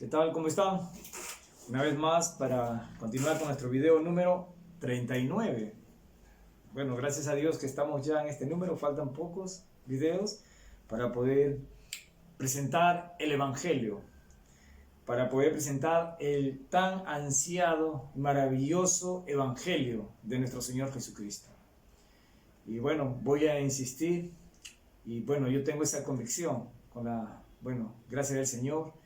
¿Qué tal? ¿Cómo están? Una vez más para continuar con nuestro video número 39. Bueno, gracias a Dios que estamos ya en este número, faltan pocos videos para poder presentar el Evangelio, para poder presentar el tan ansiado, maravilloso Evangelio de nuestro Señor Jesucristo. Y bueno, voy a insistir, y bueno, yo tengo esa convicción, gracias al Señor,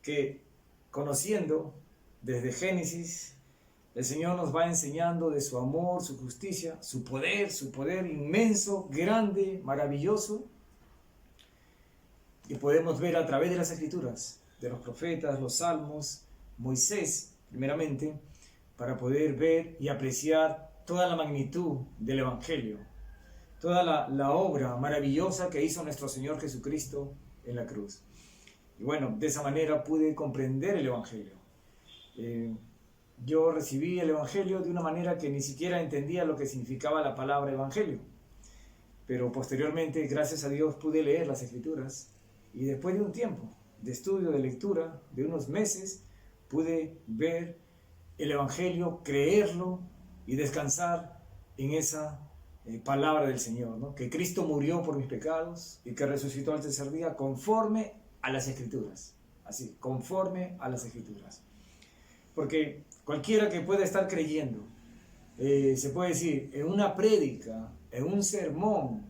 que conociendo desde Génesis, el Señor nos va enseñando de su amor, su justicia, su poder inmenso, grande, maravilloso, que podemos ver a través de las Escrituras, de los profetas, los salmos, Moisés, primeramente, para poder ver y apreciar toda la magnitud del Evangelio, toda la obra maravillosa que hizo nuestro Señor Jesucristo en la cruz. Y bueno, de esa manera pude comprender el Evangelio. Yo recibí el Evangelio de una manera que ni siquiera entendía lo que significaba la palabra Evangelio. Pero posteriormente, gracias a Dios, pude leer las Escrituras. Y después de un tiempo de estudio, de lectura, de unos meses, pude ver el Evangelio, creerlo y descansar en esa palabra del Señor, ¿no? Que Cristo murió por mis pecados y que resucitó al tercer día conforme a las Escrituras, así, conforme a las Escrituras. Porque cualquiera que pueda estar creyendo, se puede decir, en una prédica, en un sermón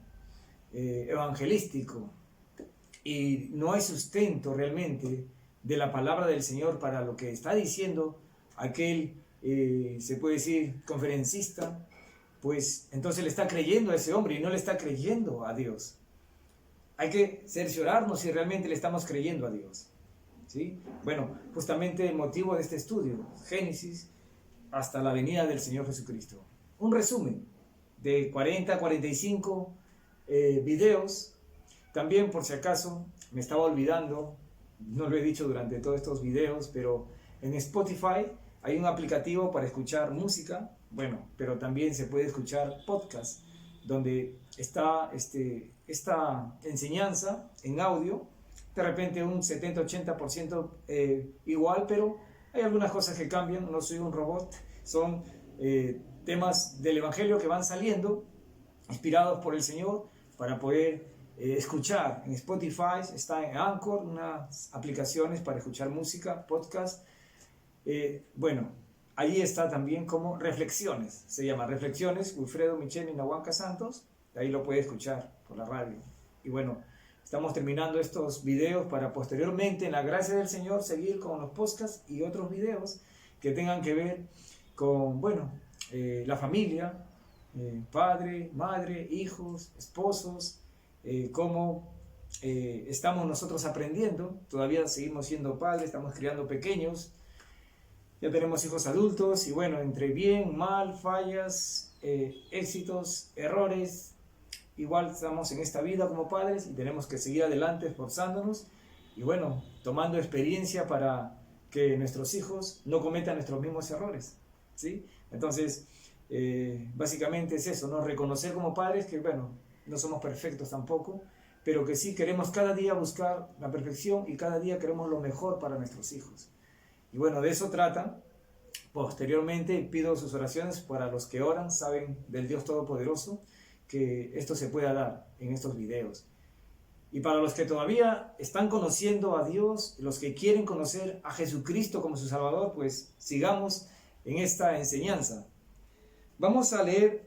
evangelístico, y no hay sustento realmente de la palabra del Señor para lo que está diciendo aquel, se puede decir, conferencista, pues entonces le está creyendo a ese hombre y no le está creyendo a Dios. Hay que cerciorarnos si realmente le estamos creyendo a Dios, ¿sí? Bueno, justamente el motivo de este estudio, Génesis hasta la venida del Señor Jesucristo. Un resumen de 40, 45 videos. También, por si acaso, me estaba olvidando, no lo he dicho durante todos estos videos, pero en Spotify hay un aplicativo para escuchar música, bueno, pero también se puede escuchar podcast, donde está esta enseñanza en audio, de repente un 70-80% igual, pero hay algunas cosas que cambian, no soy un robot, son temas del Evangelio que van saliendo, inspirados por el Señor, para poder escuchar. En Spotify, está en Anchor, unas aplicaciones para escuchar música, podcast. Allí está también como Reflexiones, se llama Reflexiones, Wilfredo Michel y Nahuanca Santos, ahí lo puede escuchar por la radio. Y bueno, estamos terminando estos videos para posteriormente, en la gracia del Señor, seguir con los podcasts y otros videos que tengan que ver con, la familia, padre, madre, hijos, esposos, cómo estamos nosotros aprendiendo, todavía seguimos siendo padres, estamos criando pequeños, ya tenemos hijos adultos y bueno, entre bien, mal, fallas, éxitos, errores, igual estamos en esta vida como padres y tenemos que seguir adelante esforzándonos y bueno, tomando experiencia para que nuestros hijos no cometan nuestros mismos errores, ¿sí? Entonces, básicamente es eso, ¿no? Reconocer como padres que no somos perfectos tampoco, pero que sí queremos cada día buscar la perfección y cada día queremos lo mejor para nuestros hijos. Y bueno, de eso trata. Posteriormente pido sus oraciones para los que oran, saben del Dios Todopoderoso, que esto se pueda dar en estos videos. Y para los que todavía están conociendo a Dios, los que quieren conocer a Jesucristo como su Salvador, pues sigamos en esta enseñanza. Vamos a leer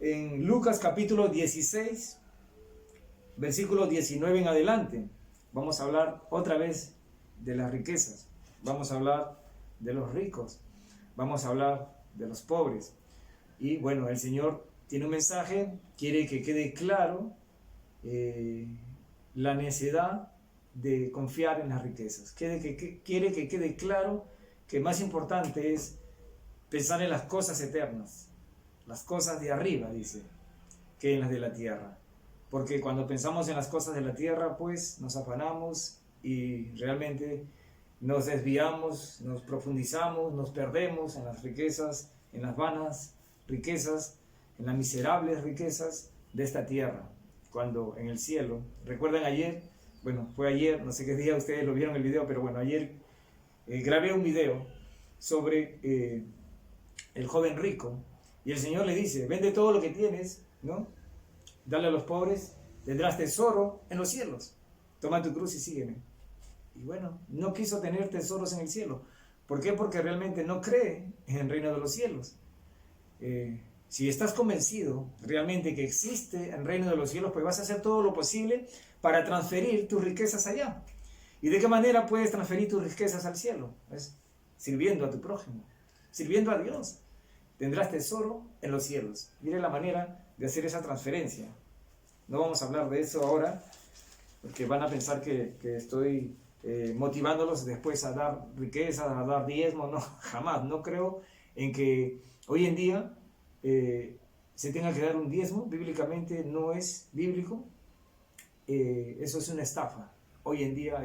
en Lucas capítulo 16, versículo 19 en adelante. Vamos a hablar otra vez de las riquezas. Vamos a hablar de los ricos, vamos a hablar de los pobres. Y bueno, el Señor tiene un mensaje, quiere que quede claro la necesidad de confiar en las riquezas. Quiere que quede claro que más importante es pensar en las cosas eternas, las cosas de arriba, dice, que en las de la tierra. Porque cuando pensamos en las cosas de la tierra, pues nos afanamos y realmente nos desviamos, nos profundizamos, nos perdemos en las riquezas, en las vanas riquezas, en las miserables riquezas de esta tierra. Cuando en el cielo, recuerdan ayer, fue ayer, no sé qué día ustedes lo vieron el video, pero ayer grabé un video sobre el joven rico, y el Señor le dice, vende todo lo que tienes, ¿no? Dale a los pobres, tendrás tesoro en los cielos. Toma tu cruz y sígueme. Y bueno, no quiso tener tesoros en el cielo. ¿Por qué? Porque realmente no cree en el reino de los cielos. Si estás convencido realmente que existe el reino de los cielos, pues vas a hacer todo lo posible para transferir tus riquezas allá. ¿Y de qué manera puedes transferir tus riquezas al cielo? Pues sirviendo a tu prójimo, sirviendo a Dios. Tendrás tesoro en los cielos. Mire la manera de hacer esa transferencia. No vamos a hablar de eso ahora, porque van a pensar que estoy motivándolos después a dar riquezas, a dar diezmo. No, jamás. No creo en que hoy en día se tenga que dar un diezmo. Bíblicamente no es bíblico. Eso es una estafa. Hoy en día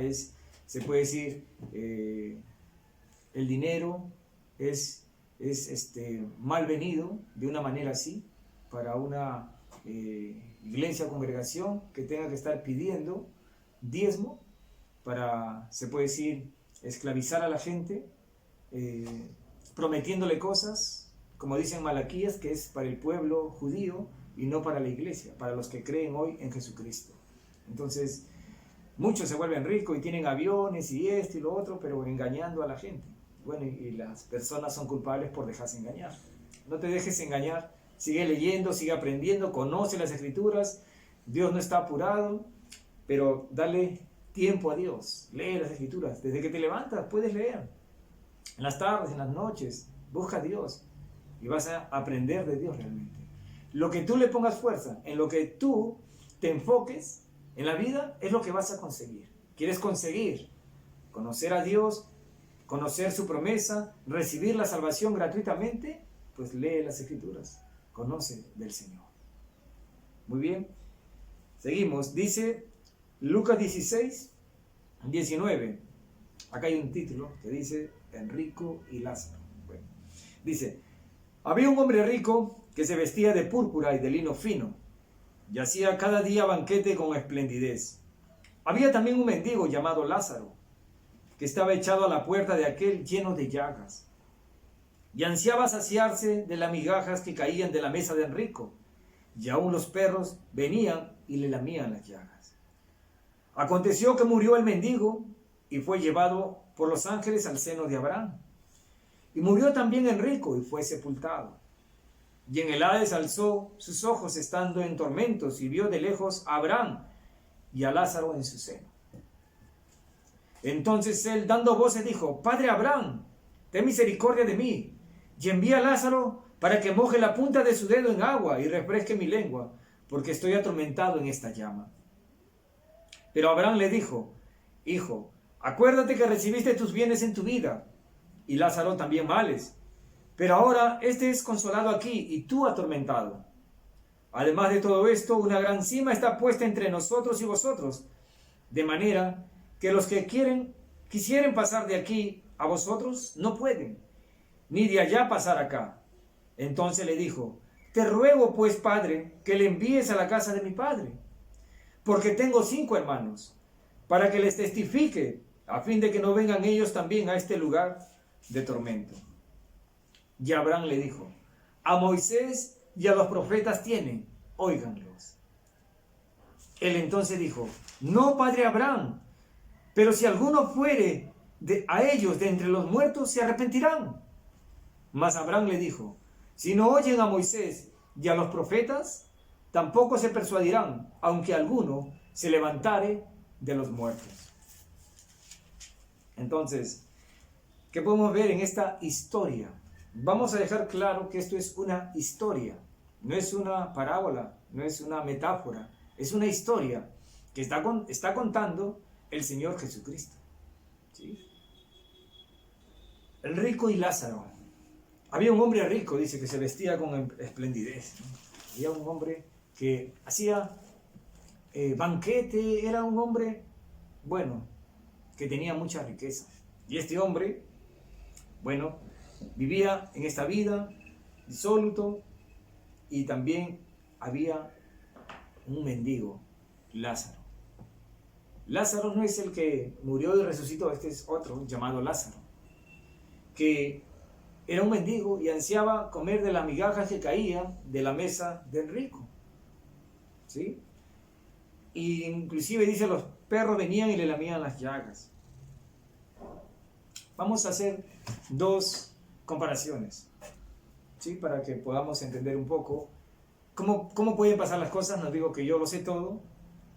se puede decir, el dinero es mal venido de una manera así para una iglesia o congregación que tenga que estar pidiendo diezmo para, se puede decir, esclavizar a la gente, prometiéndole cosas, como dicen Malaquías, que es para el pueblo judío y no para la iglesia, para los que creen hoy en Jesucristo. Entonces, muchos se vuelven ricos y tienen aviones y esto y lo otro, pero engañando a la gente. Bueno, y las personas son culpables por dejarse engañar. No te dejes engañar, sigue leyendo, sigue aprendiendo, conoce las Escrituras. Dios no está apurado, pero dale tiempo a Dios. Lee las Escrituras. Desde que te levantas puedes leer. En las tardes, en las noches, busca a Dios y vas a aprender de Dios realmente. Lo que tú le pongas fuerza, en lo que tú te enfoques en la vida, es lo que vas a conseguir. ¿Quieres conseguir conocer a Dios, conocer su promesa, recibir la salvación gratuitamente? Pues lee las Escrituras, conoce del Señor. Muy bien, seguimos. Dice Lucas 16, 19. Acá hay un título que dice El rico y Lázaro. Bueno, dice, había un hombre rico que se vestía de púrpura y de lino fino, y hacía cada día banquete con esplendidez. Había también un mendigo llamado Lázaro, que estaba echado a la puerta de aquel lleno de llagas, y ansiaba saciarse de las migajas que caían de la mesa del rico, y aún los perros venían y le lamían las llagas. Aconteció que murió el mendigo, y fue llevado por los ángeles al seno de Abraham. Y murió también el rico, y fue sepultado. Y en el Hades alzó sus ojos estando en tormentos, y vio de lejos a Abraham y a Lázaro en su seno. Entonces él, dando voces, dijo, Padre Abraham, ten misericordia de mí, y envía a Lázaro para que moje la punta de su dedo en agua y refresque mi lengua, porque estoy atormentado en esta llama. Pero Abraham le dijo, Hijo, acuérdate que recibiste tus bienes en tu vida, y Lázaro también males, pero ahora este es consolado aquí, y tú atormentado. Además de todo esto, una gran sima está puesta entre nosotros y vosotros, de manera que los que quisieren pasar de aquí a vosotros, no pueden, ni de allá pasar acá. Entonces le dijo, te ruego pues, Padre, que le envíes a la casa de mi padre, porque tengo 5 hermanos, para que les testifique, a fin de que no vengan ellos también a este lugar de tormento. Y Abraham le dijo, a Moisés y a los profetas tienen, óiganlos. Él entonces dijo, no, Padre Abraham, pero si alguno fuere a ellos de entre los muertos, se arrepentirán. Mas Abraham le dijo, si no oyen a Moisés y a los profetas, tampoco se persuadirán, aunque alguno se levantare de los muertos. Entonces, ¿qué podemos ver en esta historia? Vamos a dejar claro que esto es una historia, no es una parábola, no es una metáfora, es una historia que está contando el Señor Jesucristo. ¿Sí? El rico y Lázaro. Había un hombre rico, dice, que se vestía con esplendidez, ¿no? Había un hombre que hacía banquete, era un hombre, bueno, que tenía mucha riqueza. Y este hombre, bueno, vivía en esta vida disoluto, y también había un mendigo, Lázaro. Lázaro no es el que murió y resucitó, este es otro llamado Lázaro. que era un mendigo y ansiaba comer de las migajas que caían de la mesa del rico. ¿Sí? Y inclusive dice, los perros venían y le lamían las llagas. Vamos a hacer dos comparaciones, ¿sí? Para que podamos entender un poco cómo pueden pasar las cosas. No digo que yo lo sé todo,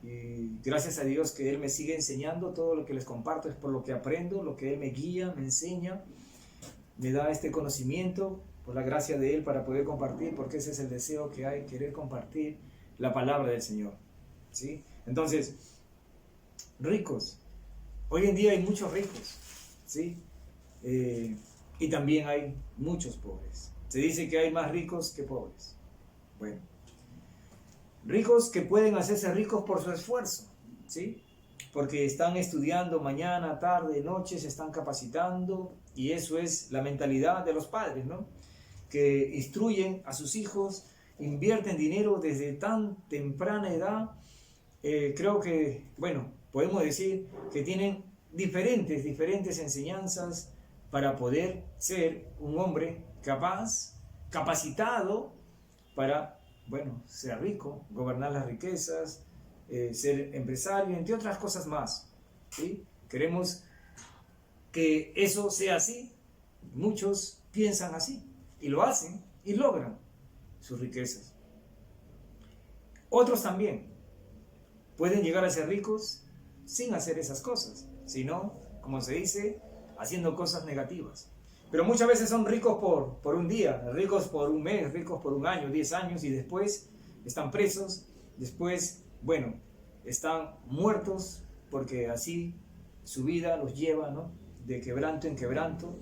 y gracias a Dios que Él me sigue enseñando. Todo lo que les comparto es por lo que aprendo, lo que Él me guía, me enseña, me da este conocimiento por la gracia de Él para poder compartir, porque ese es el deseo que hay, querer compartir la palabra del Señor, ¿sí? Entonces, ricos. Hoy en día hay muchos ricos, ¿sí? Y también hay muchos pobres. Se dice que hay más ricos que pobres. Bueno, ricos que pueden hacerse ricos por su esfuerzo, ¿sí? Porque están estudiando mañana, tarde, noche, se están capacitando, y eso es la mentalidad de los padres, ¿no? Que instruyen a sus hijos, invierten dinero desde tan temprana edad. Creo que, bueno, podemos decir que tienen diferentes enseñanzas para poder ser un hombre capaz, capacitado para, bueno, ser rico, gobernar las riquezas, ser empresario, entre otras cosas más, ¿sí? Queremos que eso sea así. Muchos piensan así y lo hacen y logran sus riquezas. Otros también pueden llegar a ser ricos sin hacer esas cosas, sino, como se dice, haciendo cosas negativas. Pero muchas veces son ricos por un día, ricos por un mes, ricos por un año, 10 años, y después están presos, después, bueno, están muertos, porque así su vida los lleva, ¿no? De quebranto en quebranto.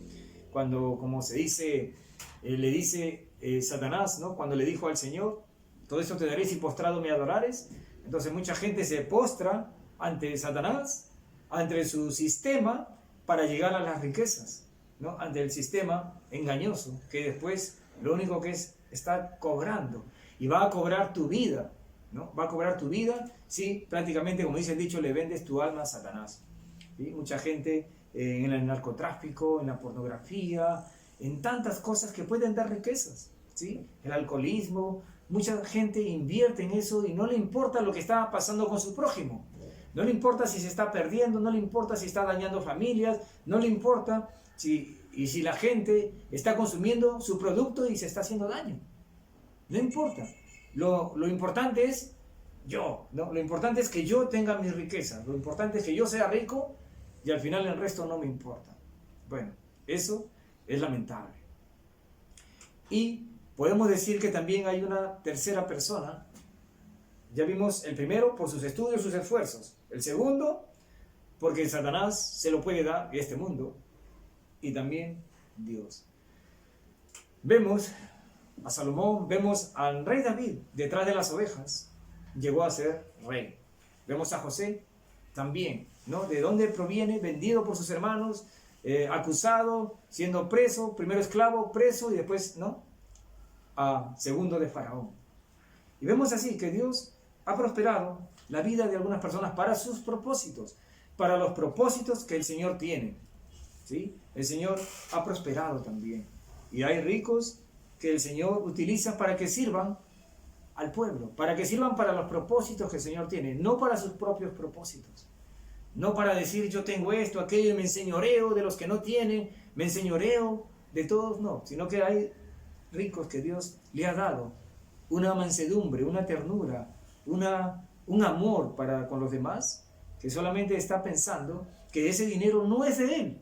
Cuando, como se dice, le dice Satanás, ¿no? Cuando le dijo al Señor, todo esto te daré si postrado me adorares. Entonces mucha gente se postra ante Satanás, ante su sistema, para llegar a las riquezas, ¿no? Ante el sistema engañoso, que después lo único que está cobrando, y va a cobrar tu vida, ¿no? Va a cobrar tu vida si prácticamente, como dice el dicho, le vendes tu alma a Satanás, ¿sí? Mucha gente en el narcotráfico, en la pornografía, en tantas cosas que pueden dar riquezas, ¿sí? El alcoholismo, mucha gente invierte en eso y no le importa lo que está pasando con su prójimo. No le importa si se está perdiendo, no le importa si está dañando familias, no le importa si la gente está consumiendo su producto y se está haciendo daño. No importa. Lo importante es yo, ¿no? Lo importante es que yo tenga mis riquezas, lo importante es que yo sea rico, y al final el resto no me importa. Bueno, eso es lamentable. Y podemos decir que también hay una tercera persona. Ya vimos el primero por sus estudios, sus esfuerzos. El segundo, porque Satanás se lo puede dar este mundo. Y también Dios. Vemos a Salomón, vemos al rey David detrás de las ovejas. Llegó a ser rey. Vemos a José también, ¿no? ¿De dónde proviene? Vendido por sus hermanos, acusado, siendo preso, primero esclavo, preso y después, ¿no? Segundo de Faraón. Y vemos así que Dios ha prosperado la vida de algunas personas para sus propósitos, para los propósitos que el Señor tiene, ¿sí? El Señor ha prosperado también. Y hay ricos que el Señor utiliza para que sirvan al pueblo, para que sirvan para los propósitos que el Señor tiene, no para sus propios propósitos. No para decir yo tengo esto, aquello, y me enseñoreo de los que no tienen, me enseñoreo de todos, no, sino que hay ricos que Dios le ha dado una mansedumbre, una ternura, un amor para con los demás, que solamente está pensando que ese dinero no es de él,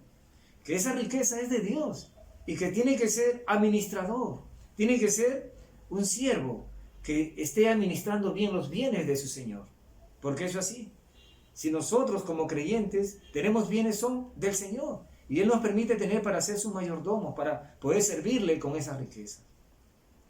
que esa riqueza es de Dios, y que tiene que ser administrador, tiene que ser un siervo que esté administrando bien los bienes de su Señor, porque eso es así. Si nosotros como creyentes tenemos bienes, son del Señor, y Él nos permite tener para ser su mayordomo, para poder servirle con esa riqueza.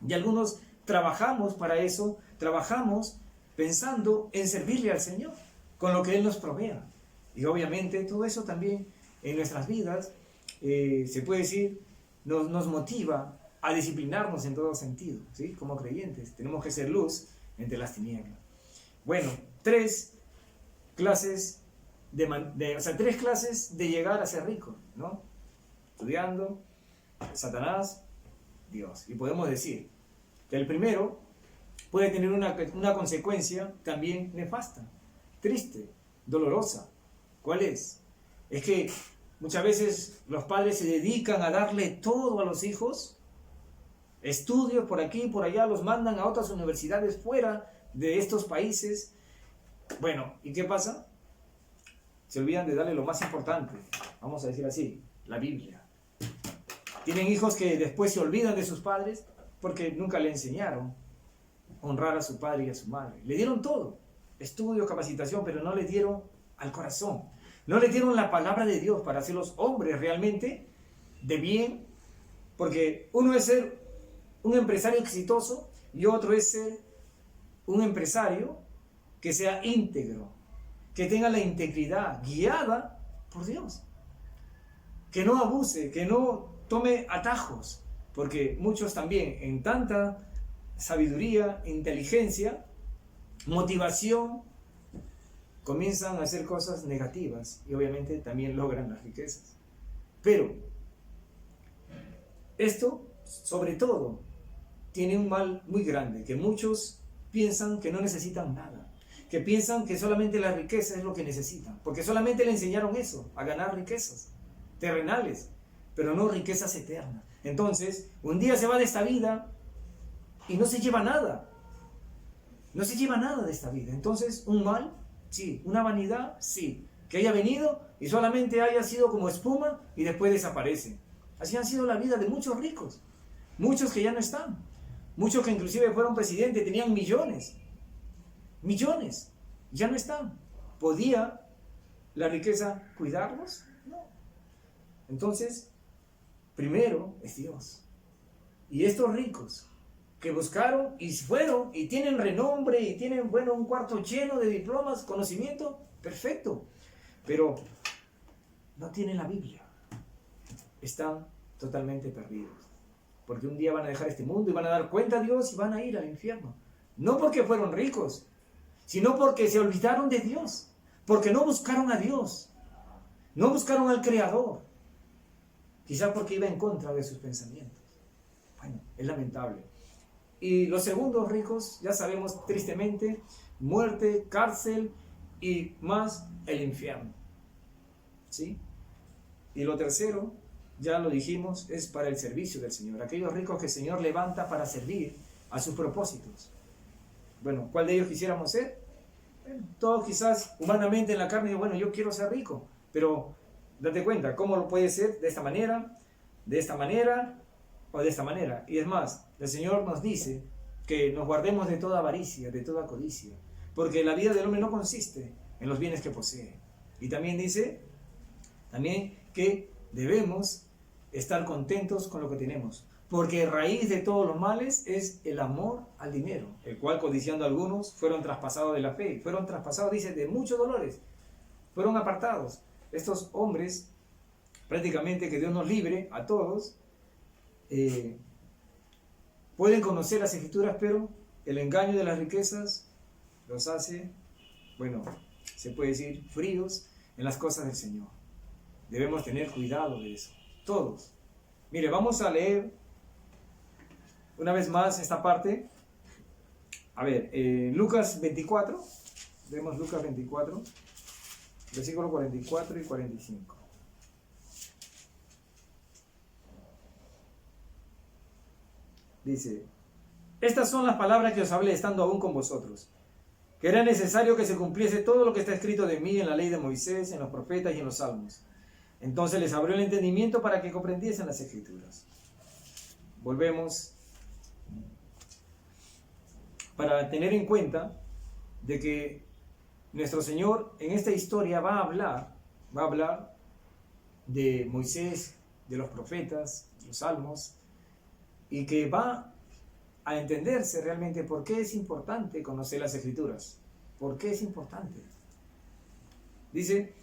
Y algunos trabajamos para eso, trabajamos pensando en servirle al Señor, con lo que Él nos provea. Y obviamente todo eso también en nuestras vidas, se puede decir, nos motiva a disciplinarnos en todo sentido, ¿sí? Como creyentes, tenemos que ser luz entre las tinieblas. Bueno, tres clases de llegar a ser rico, ¿no? Estudiando, Satanás, Dios. Y podemos decir que el primero puede tener una consecuencia también nefasta, triste, dolorosa. ¿Cuál es? Es que muchas veces los padres se dedican a darle todo a los hijos, estudios por aquí y por allá, los mandan a otras universidades fuera de estos países. Bueno, ¿y qué pasa? Se olvidan de darle lo más importante, vamos a decir así, la Biblia. Tienen hijos que después se olvidan de sus padres porque nunca le enseñaron a honrar a su padre y a su madre. Le dieron todo, estudio, capacitación, pero no le dieron al corazón. No le dieron la palabra de Dios para hacerlos hombres realmente de bien, porque uno es ser un empresario exitoso y otro es ser un empresario que sea íntegro, que tenga la integridad guiada por Dios, que no abuse, que no tome atajos, porque muchos también en tanta sabiduría, inteligencia, motivación, comienzan a hacer cosas negativas y obviamente también logran las riquezas. Pero esto, sobre todo, tiene un mal muy grande, que muchos piensan que no necesitan nada, que piensan que solamente la riqueza es lo que necesitan, porque solamente le enseñaron eso, a ganar riquezas terrenales, pero no riquezas eternas. Entonces, un día se va de esta vida y no se lleva nada, no se lleva nada de esta vida. Entonces, un mal, sí, una vanidad, sí, que haya venido y solamente haya sido como espuma y después desaparece. Así han sido la vida de muchos ricos, muchos que ya no están, muchos que inclusive fueron presidentes, tenían millones, ya no están. ¿Podía la riqueza cuidarlos? No. Entonces, primero es Dios. Y estos ricos que buscaron y fueron y tienen renombre y tienen, bueno, un cuarto lleno de diplomas, conocimiento, perfecto. Pero no tienen la Biblia. Están totalmente perdidos. Porque un día van a dejar este mundo y van a dar cuenta a Dios y van a ir al infierno. No porque fueron ricos, sino porque se olvidaron de Dios. Porque no buscaron a Dios. No buscaron al Creador. Quizá porque iba en contra de sus pensamientos. Bueno, es lamentable. Y los segundos ricos, ya sabemos tristemente, muerte, cárcel y más el infierno. ¿Sí? Y lo tercero, ya lo dijimos, es para el servicio del Señor. Aquellos ricos que el Señor levanta para servir a sus propósitos. Bueno, ¿cuál de ellos quisiéramos ser? Bueno, todos quizás humanamente en la carne, bueno, yo quiero ser rico, pero date cuenta, ¿cómo lo puede ser? De esta manera o de esta manera. Y es más, el Señor nos dice que nos guardemos de toda avaricia, de toda codicia, porque la vida del hombre no consiste en los bienes que posee. Y también dice, que debemos estar contentos con lo que tenemos, porque raíz de todos los males es el amor al dinero, el cual codiciando algunos fueron traspasados de la fe, fueron traspasados, dice, de muchos dolores, fueron apartados. Estos hombres, prácticamente que Dios nos libre a todos, pueden conocer las Escrituras, pero el engaño de las riquezas los hace, bueno, se puede decir, fríos en las cosas del Señor. Debemos tener cuidado de eso, todos. Mire, vamos a leer una vez más esta parte. A ver, Lucas 24, vemos Lucas 24, versículos 44 y 45. Dice, estas son las palabras que os hablé estando aún con vosotros, que era necesario que se cumpliese todo lo que está escrito de mí en la ley de Moisés, en los profetas y en los salmos. Entonces les abrió el entendimiento para que comprendiesen las Escrituras. Volvemos para tener en cuenta de que nuestro Señor en esta historia va a hablar de Moisés, de los profetas, de los salmos, y que va a entenderse realmente por qué es importante conocer las Escrituras. ¿Por qué es importante? Dice,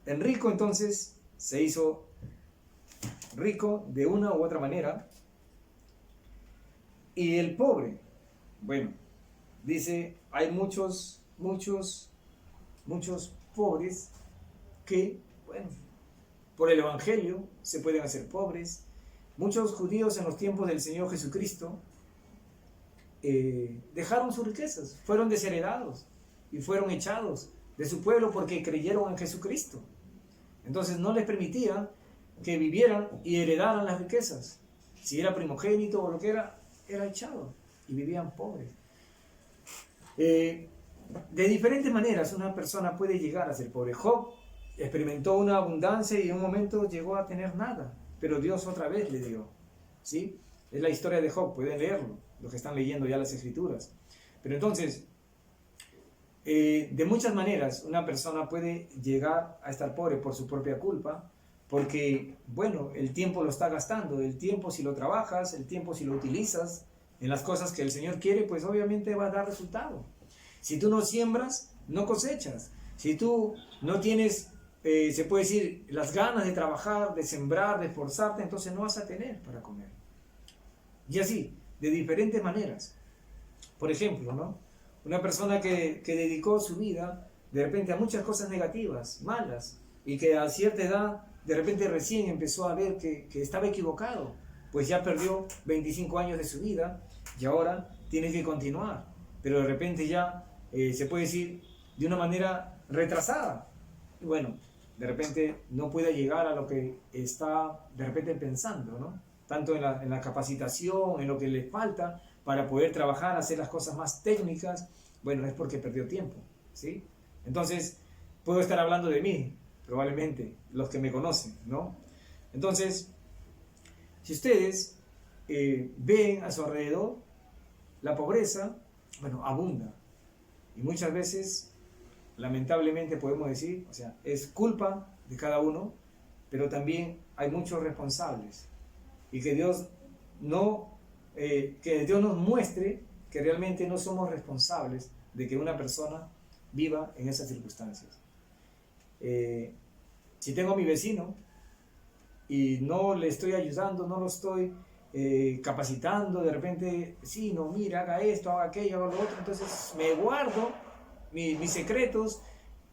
Enrico entonces se hizo rico de una u otra manera, y el pobre, bueno, dice, hay muchos pobres que, bueno, Por el Evangelio se pueden hacer pobres. Muchos judíos en los tiempos del Señor Jesucristo dejaron sus riquezas, fueron desheredados y fueron echados de su pueblo porque creyeron en Jesucristo. Entonces no les permitía que vivieran y heredaran las riquezas. Si era primogénito o lo que era echado y vivían pobres. De diferentes maneras una persona puede llegar a ser pobre. Job experimentó una abundancia y en un momento llegó a tener nada, pero Dios otra vez le dio. ¿Sí? Es la historia de Job, pueden leerlo, los que están leyendo ya las Escrituras. Pero entonces, de muchas maneras una persona puede llegar a estar pobre por su propia culpa, porque, bueno, el tiempo lo está gastando, el tiempo si lo trabajas, el tiempo si lo utilizas en las cosas que el Señor quiere, pues obviamente va a dar resultado. Si tú no siembras, no cosechas. Si tú no tienes, se puede decir, las ganas de trabajar, de sembrar, de esforzarte, entonces no vas a tener para comer. Y así, de diferentes maneras. Por ejemplo, ¿no? Una persona que dedicó su vida de repente a muchas cosas negativas, malas, y que a cierta edad de repente recién empezó a ver que estaba equivocado, pues ya perdió 25 años de su vida y ahora tiene que continuar, pero de repente ya se puede decir de una manera retrasada, y bueno, de repente no puede llegar a lo que está de repente pensando, ¿no? Tanto en la capacitación, en lo que le falta para poder trabajar, hacer las cosas más técnicas, bueno, es porque perdió tiempo, ¿sí? Entonces, puedo estar hablando de mí, probablemente, los que me conocen, ¿no? Entonces, si ustedes ven a su alrededor, la pobreza, bueno, abunda. Y muchas veces, lamentablemente podemos decir, o sea, es culpa de cada uno, pero también hay muchos responsables. Y que Dios nos muestre que realmente no somos responsables de que una persona viva en esas circunstancias. Si tengo a mi vecino y no le estoy ayudando, no lo estoy capacitando, de repente, sí, no, mira, haga esto, haga aquello, haga lo otro, entonces me guardo mis secretos,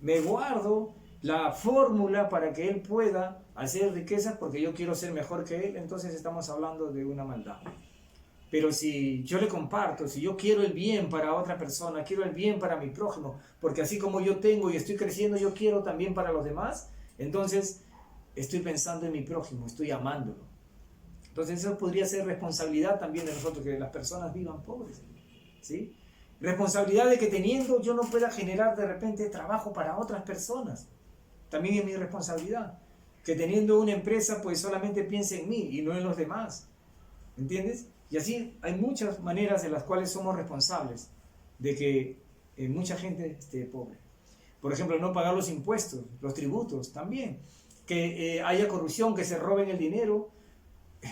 me guardo la fórmula para que él pueda hacer riquezas porque yo quiero ser mejor que él, entonces estamos hablando de una maldad. Pero si yo le comparto, si yo quiero el bien para otra persona, quiero el bien para mi prójimo, porque así como yo tengo y estoy creciendo, yo quiero también para los demás, entonces estoy pensando en mi prójimo, estoy amándolo. Entonces eso podría ser responsabilidad también de nosotros, que las personas vivan pobres, ¿sí? Responsabilidad de que teniendo yo no pueda generar de repente trabajo para otras personas. También es mi responsabilidad. Que teniendo una empresa pues solamente piense en mí y no en los demás. ¿Entiendes? Y así hay muchas maneras en las cuales somos responsables de que mucha gente esté pobre. Por ejemplo, no pagar los impuestos, los tributos también. Que haya corrupción, que se roben el dinero.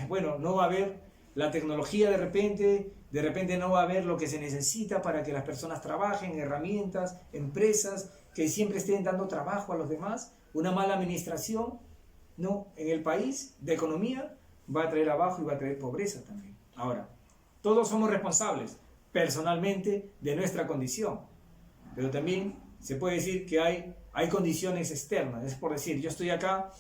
Bueno, no va a haber la tecnología de repente no va a haber lo que se necesita para que las personas trabajen, herramientas, empresas que siempre estén dando trabajo a los demás. Una mala administración, ¿no? En el país de economía va a traer abajo y va a traer pobreza también. Ahora, todos somos responsables personalmente de nuestra condición, pero también se puede decir que hay condiciones externas. Es por decir, yo estoy acá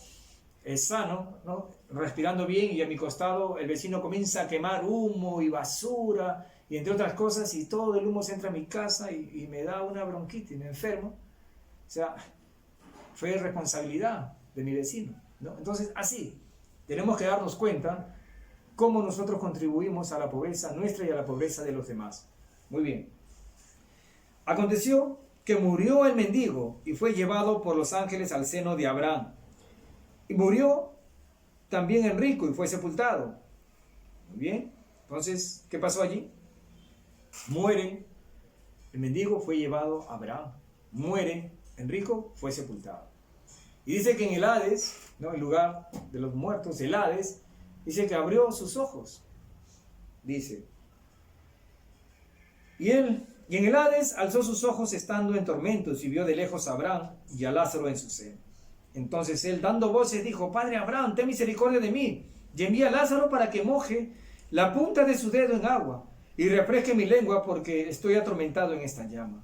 sano, ¿no? Respirando bien y a mi costado el vecino comienza a quemar humo y basura y entre otras cosas y todo el humo se entra a mi casa y me da una bronquitis, me enfermo. O sea, fue responsabilidad de mi vecino, ¿no? Entonces, así, tenemos que darnos cuenta cómo nosotros contribuimos a la pobreza nuestra y a la pobreza de los demás. Muy bien. Aconteció que murió el mendigo y fue llevado por los ángeles al seno de Abraham. Y murió también el rico y fue sepultado. Muy bien. Entonces, ¿qué pasó allí? Muere el mendigo, fue llevado a Abraham. Muere el rico, fue sepultado. Y dice que en el Hades, ¿no? El lugar de los muertos, el Hades, dice que abrió sus ojos. Dice. Y en el Hades alzó sus ojos estando en tormentos y vio de lejos a Abraham y a Lázaro en su seno. Entonces él, dando voces, dijo: Padre Abraham, ten misericordia de mí, y envía a Lázaro para que moje la punta de su dedo en agua y refresque mi lengua, porque estoy atormentado en esta llama.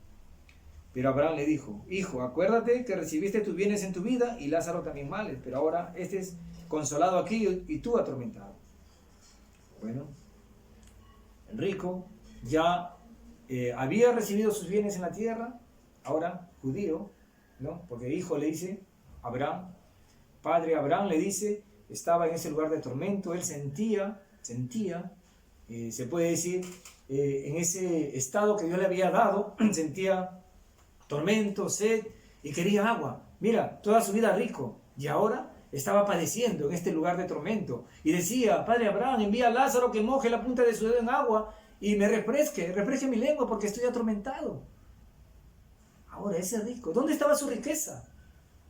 Pero Abraham le dijo, hijo, acuérdate que recibiste tus bienes en tu vida y Lázaro también males, pero ahora este es consolado aquí y tú atormentado. Bueno, el rico ya había recibido sus bienes en la tierra, ahora judío, ¿no? Porque hijo le dice Abraham, padre Abraham le dice, estaba en ese lugar de tormento, él sentía, se puede decir, en ese estado que Dios le había dado, sentía tormento, sed y quería agua. Mira, toda su vida rico y ahora estaba padeciendo en este lugar de tormento. Y decía, padre Abraham, envía a Lázaro que moje la punta de su dedo en agua y me refresque mi lengua porque estoy atormentado. Ahora ese rico, ¿dónde estaba su riqueza?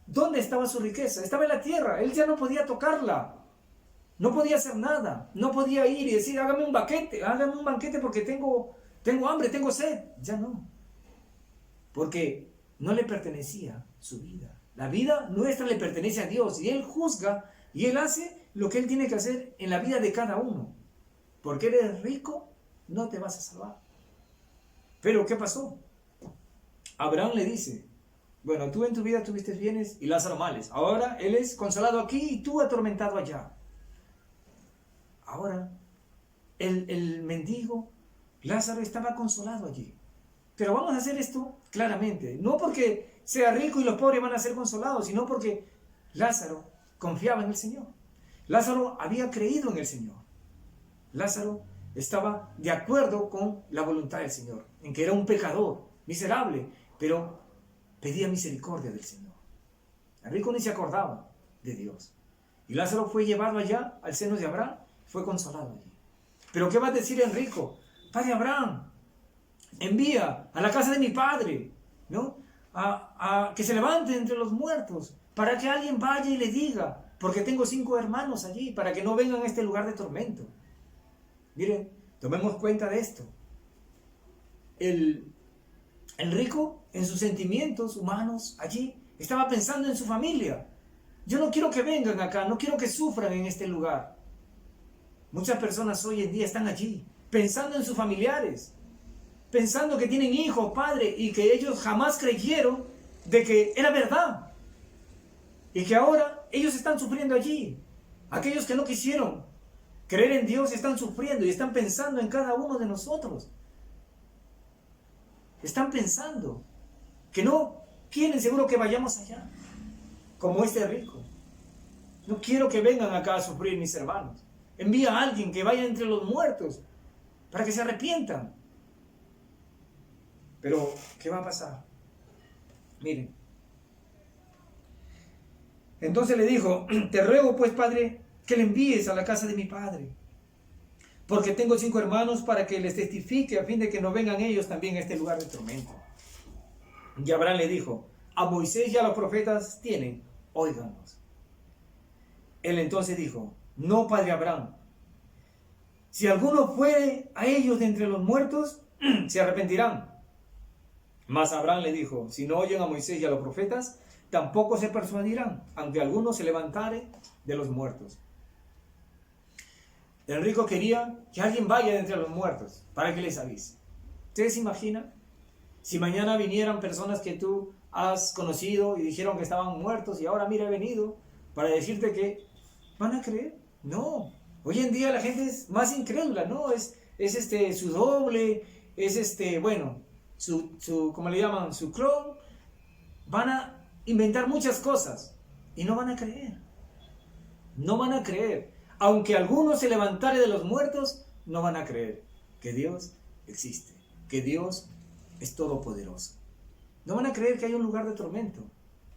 ¿Dónde estaba su riqueza? Estaba en la tierra, él ya no podía tocarla. No podía hacer nada, no podía ir y decir, hágame un banquete porque tengo hambre, tengo sed. Ya no. Porque no le pertenecía su vida. La vida nuestra le pertenece a Dios y Él juzga y Él hace lo que Él tiene que hacer en la vida de cada uno. Porque eres rico, no te vas a salvar. Pero ¿qué pasó? Abraham le dice, bueno, tú en tu vida tuviste bienes y Lázaro males. Ahora él es consolado aquí y tú atormentado allá. Ahora el mendigo Lázaro estaba consolado allí. Pero vamos a hacer esto claramente, no porque sea rico y los pobres van a ser consolados, sino porque Lázaro confiaba en el Señor. Lázaro había creído en el Señor. Lázaro estaba de acuerdo con la voluntad del Señor, en que era un pecador, miserable, pero pedía misericordia del Señor. El rico ni se acordaba de Dios. Y Lázaro fue llevado allá al seno de Abraham, fue consolado allí. Pero ¿qué va a decir el rico? Padre Abraham, envía a la casa de mi padre, ¿no? A que se levante entre los muertos, para que alguien vaya y le diga, porque tengo 5 hermanos allí, para que no vengan a este lugar de tormento. Miren, tomemos cuenta de esto. El rico, en sus sentimientos humanos, allí, estaba pensando en su familia. Yo no quiero que vengan acá, no quiero que sufran en este lugar. Muchas personas hoy en día están allí, pensando en sus familiares, pensando que tienen hijos, padres, y que ellos jamás creyeron de que era verdad. Y que ahora ellos están sufriendo allí. Aquellos que no quisieron creer en Dios están sufriendo y están pensando en cada uno de nosotros. Están pensando que no quieren seguro que vayamos allá, como este rico. No quiero que vengan acá a sufrir mis hermanos. Envía a alguien que vaya entre los muertos para que se arrepientan. Pero, ¿qué va a pasar? Miren. Entonces le dijo, te ruego pues, padre, que le envíes a la casa de mi padre, porque tengo 5 hermanos para que les testifique a fin de que no vengan ellos también a este lugar de tormento. Y Abraham le dijo, a Moisés y a los profetas tienen, óiganlos. Él entonces dijo, no, padre Abraham, si alguno fuere a ellos de entre los muertos, se arrepentirán. Mas Abraham le dijo, si no oyen a Moisés y a los profetas, tampoco se persuadirán, aunque alguno se levantare de los muertos. El rico quería que alguien vaya de entre los muertos para que les avise. ¿Ustedes se imaginan? Si mañana vinieran personas que tú has conocido y dijeron que estaban muertos y ahora mira he venido para decirte que van a creer. No, hoy en día la gente es más incrédula, ¿no? Es su doble, es su ¿cómo le llaman? Su clon. Van a inventar muchas cosas y no van a creer. No van a creer. Aunque alguno se levantare de los muertos, no van a creer que Dios existe, que Dios es todopoderoso. No van a creer que hay un lugar de tormento.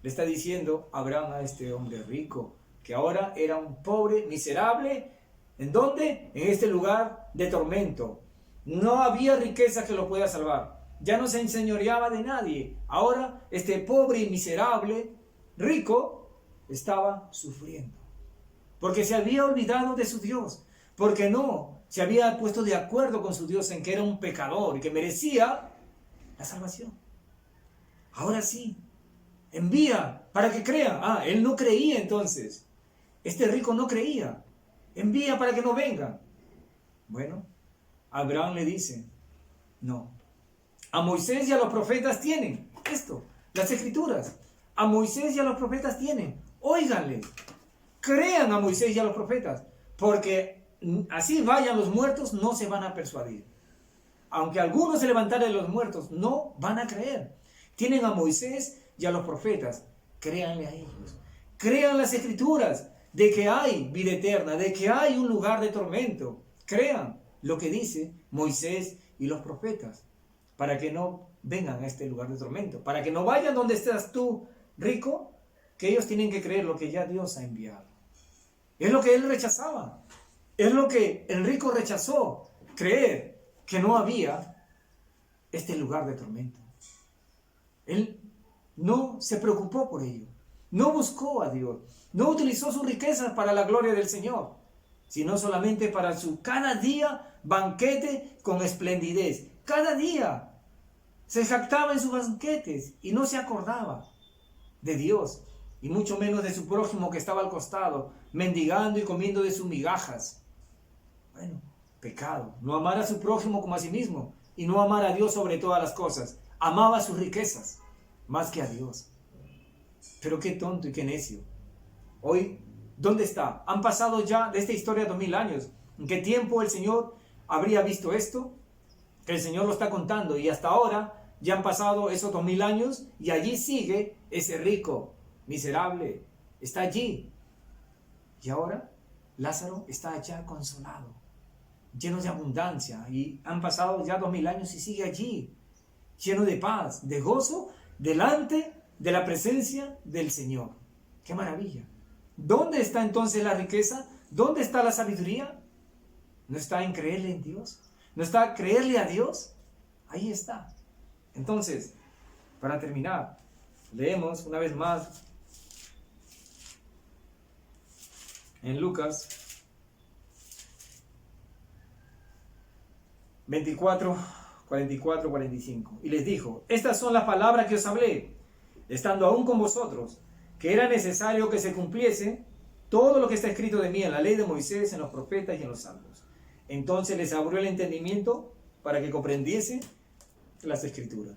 Le está diciendo Abraham a este hombre rico, que ahora era un pobre, miserable. ¿En dónde? En este lugar de tormento. No había riqueza que lo pueda salvar. Ya no se enseñoreaba de nadie. Ahora este pobre y miserable rico estaba sufriendo. Porque se había olvidado de su Dios. Porque no se había puesto de acuerdo con su Dios en que era un pecador y que merecía la salvación. Ahora sí, envía para que crea. Él no creía entonces. Este rico no creía. Envía para que no venga. Bueno, Abraham le dice, no. A Moisés y a los profetas tienen. esto, las escrituras. A Moisés y a los profetas tienen. Óiganle. Crean a Moisés y a los profetas. Porque así vayan los muertos, no se van a persuadir. Aunque algunos se levantaran de los muertos, no van a creer. Tienen a Moisés y a los profetas. Créanle a ellos. Crean las escrituras de que hay vida eterna, de que hay un lugar de tormento. Crean lo que dice Moisés y los profetas, para que no vengan a este lugar de tormento, para que no vayan donde estás tú, rico, que ellos tienen que creer lo que ya Dios ha enviado. Es lo que él rechazaba, es lo que el rico rechazó, creer que no había este lugar de tormento. Él no se preocupó por ello, no buscó a Dios, no utilizó sus riquezas para la gloria del Señor, sino solamente para su cada día banquete con esplendidez. Cada día se jactaba en sus banquetes y no se acordaba de Dios, y mucho menos de su prójimo que estaba al costado, mendigando y comiendo de sus migajas. Bueno, pecado, no amar a su prójimo como a sí mismo, y no amar a Dios sobre todas las cosas. Amaba sus riquezas más que a Dios. Pero qué tonto y qué necio. Hoy, ¿dónde está? Han pasado ya de esta historia 2000 años. ¿En qué tiempo el Señor habría visto esto? Que el Señor lo está contando, y hasta ahora ya han pasado esos 2000 años y allí sigue ese rico, miserable, está allí. Y ahora Lázaro está allá consolado, lleno de abundancia, y han pasado ya 2000 años y sigue allí, lleno de paz, de gozo, delante de la presencia del Señor. ¡Qué maravilla! ¿Dónde está entonces la riqueza? ¿Dónde está la sabiduría? ¿No está en creerle en Dios? ¿No está en creerle a Dios? Ahí está. Entonces, para terminar, leemos una vez más en Lucas 24, 44, 45. Y les dijo: estas son las palabras que os hablé, estando aún con vosotros, que era necesario que se cumpliese todo lo que está escrito de mí en la ley de Moisés, en los profetas y en los salmos. Entonces les abrió el entendimiento para que comprendiesen las escrituras.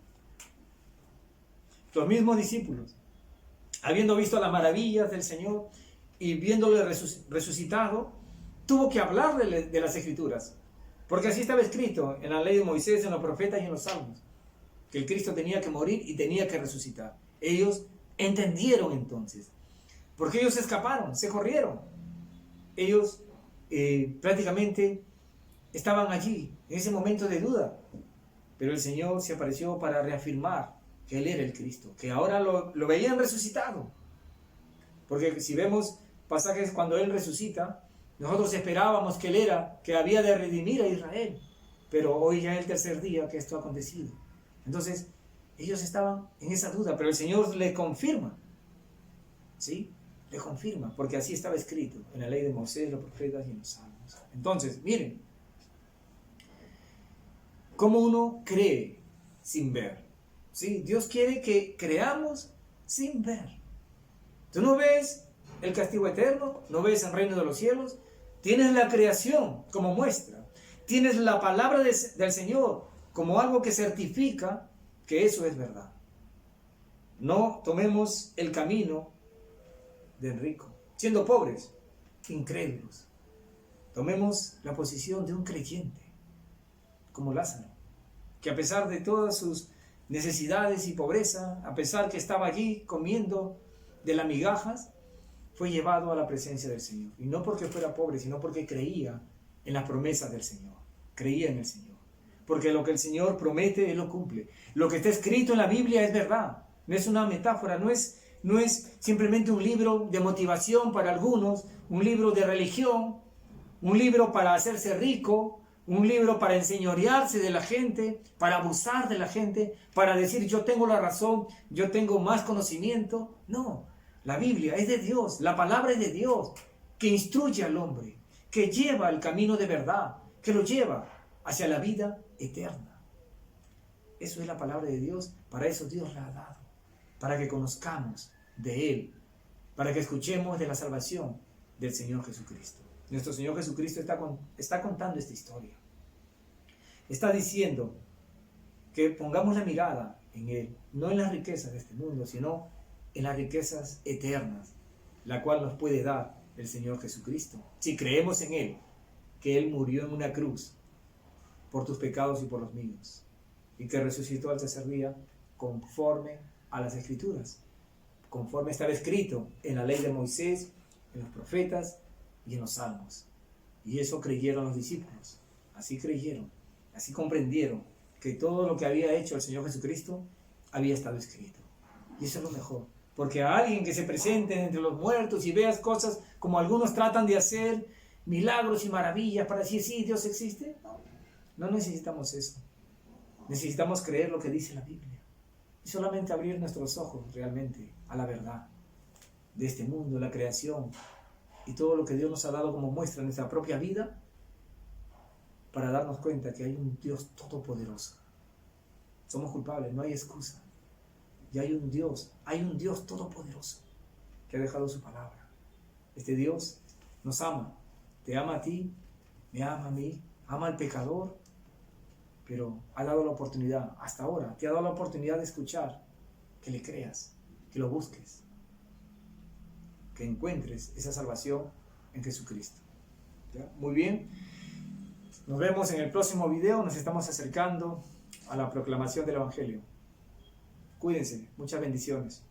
Los mismos discípulos, habiendo visto las maravillas del Señor y viéndole resucitado, tuvo que hablarle de las escrituras, porque así estaba escrito en la ley de Moisés, en los profetas y en los salmos, que el Cristo tenía que morir y tenía que resucitar. Ellos entendieron entonces, porque ellos escaparon, se corrieron. Ellos prácticamente estaban allí, en ese momento de duda, pero el Señor se apareció para reafirmar que Él era el Cristo, que ahora lo veían resucitado. Porque si vemos pasajes cuando Él resucita, nosotros esperábamos que Él era, que había de redimir a Israel, pero hoy ya es el tercer día que esto ha acontecido. Entonces, ellos estaban en esa duda, pero el Señor le confirma, ¿sí? Le confirma, porque así estaba escrito en la ley de Moisés, los profetas y en los salmos. Entonces, miren, cómo uno cree sin ver, ¿sí? Dios quiere que creamos sin ver. Tú no ves el castigo eterno, no ves el reino de los cielos, tienes la creación como muestra, tienes la palabra del Señor como algo que certifica que eso es verdad. No tomemos el camino del rico, siendo pobres, incrédulos. Tomemos la posición de un creyente, como Lázaro, que a pesar de todas sus necesidades y pobreza, a pesar que estaba allí comiendo de las migajas, fue llevado a la presencia del Señor. Y no porque fuera pobre, sino porque creía en las promesas del Señor. Creía en el Señor. Porque lo que el Señor promete, Él lo cumple. Lo que está escrito en la Biblia es verdad. No es una metáfora, no es simplemente un libro de motivación para algunos, un libro de religión, un libro para hacerse rico, un libro para enseñorearse de la gente, para abusar de la gente, para decir yo tengo la razón, yo tengo más conocimiento. No, la Biblia es de Dios, la palabra es de Dios, que instruye al hombre, que lleva el camino de verdad, que lo lleva hacia la vida eterna. Eso es la palabra de Dios, para eso Dios la ha dado, para que conozcamos de Él, para que escuchemos de la salvación del Señor Jesucristo. Nuestro Señor Jesucristo está contando esta historia. Está diciendo que pongamos la mirada en Él, no en las riquezas de este mundo, sino en las riquezas eternas, la cual nos puede dar el Señor Jesucristo. Si creemos en Él, que Él murió en una cruz por tus pecados y por los míos, y que resucitó al tercer día conforme a las Escrituras, conforme estaba escrito en la ley de Moisés, en los profetas y en los salmos. Y eso creyeron los discípulos, así creyeron, así comprendieron que todo lo que había hecho el Señor Jesucristo había estado escrito. Y eso es lo mejor, porque a alguien que se presente entre los muertos y veas cosas como algunos tratan de hacer, milagros y maravillas para decir, sí, Dios existe, no necesitamos eso. Necesitamos creer lo que dice la Biblia y solamente abrir nuestros ojos realmente a la verdad de este mundo, la creación y todo lo que Dios nos ha dado como muestra en nuestra propia vida, para darnos cuenta que hay un Dios todopoderoso. Somos culpables, no hay excusa. Y hay un Dios todopoderoso que ha dejado su palabra. Este Dios nos ama, te ama a ti, me ama a mí, ama al pecador, pero ha dado la oportunidad, hasta ahora, te ha dado la oportunidad de escuchar, que le creas, que lo busques, que encuentres esa salvación en Jesucristo. ¿Ya? Muy bien, nos vemos en el próximo video, nos estamos acercando a la proclamación del Evangelio. Cuídense, muchas bendiciones.